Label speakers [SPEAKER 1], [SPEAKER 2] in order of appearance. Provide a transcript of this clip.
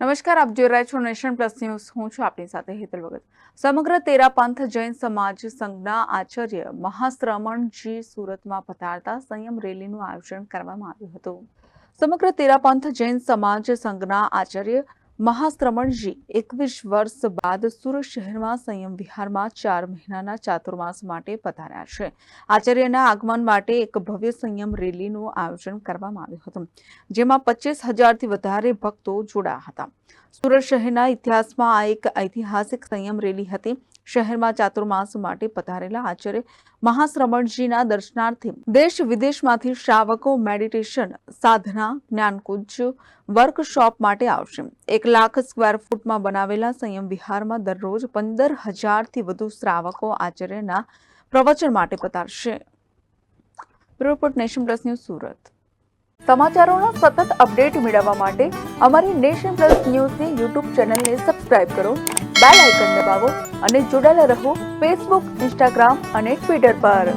[SPEAKER 1] નમસ્કાર, આપ જોઈ રહ્યા છો નેશન પ્લસ ન્યૂઝ. હું છું આપની સાથે હેતલ ભગત. સમગ્ર તેરા પંથ જૈન સમાજ સંઘના આચાર્ય મહાશ્રમણજી સુરતમાં પધારતા સંયમ રેલીનું આયોજન કરવામાં આવ્યું હતું. સમગ્ર તેરા પંથ જૈન સમાજ સંઘના આચાર્ય મહાશ્રમણજી 21 વર્ષ બાદ સુરત શહેરમાં સંયમ વિહારમાં 4 મહિનાના ચાતુર્માસ માટે પધાર્યા છે. આચાર્યના આગમન માટે એક ભવ્ય સંયમ રેલીનું આયોજન કરવામાં આવ્યું હતું, જેમાં 25,000થી વધારે ભક્તો જોડાયા હતા. સુરત શહેરના ઇતિહાસમાં આ એક ઐતિહાસિક સંયમ રેલી હતી. શહેરમાં ચાતુર્માસ માટે પધારેલા આચાર્ય મહાશ્રમણજીના દર્શનાર્થે દેશ વિદેશમાંથી શ્રાવકો મેડિટેશન, સાધના, જ્ઞાનકુંજ વર્કશોપ માટે આવશે. 1 લાખ સ્ક્વેર ફૂટમાં બનાવેલા સંયમ વિહારમાં દરરોજ 15,000થી વધુ શ્રાવકો આચાર્યના પ્રવચન માટે પધારશે. Report Nation Plus news Surat. સમાચારોના સતત અપડેટ મેળવવા માટે અમારી નેશન પ્લસ ન્યૂઝની યુટ્યુબ ચેનલને સબસ્ક્રાઇબ કરો, બેલ આઇકન દબાવો અને જોડાયેલા રહો ફેસબુક, ઇન્સ્ટાગ્રામ અને ટ્વિટર પર.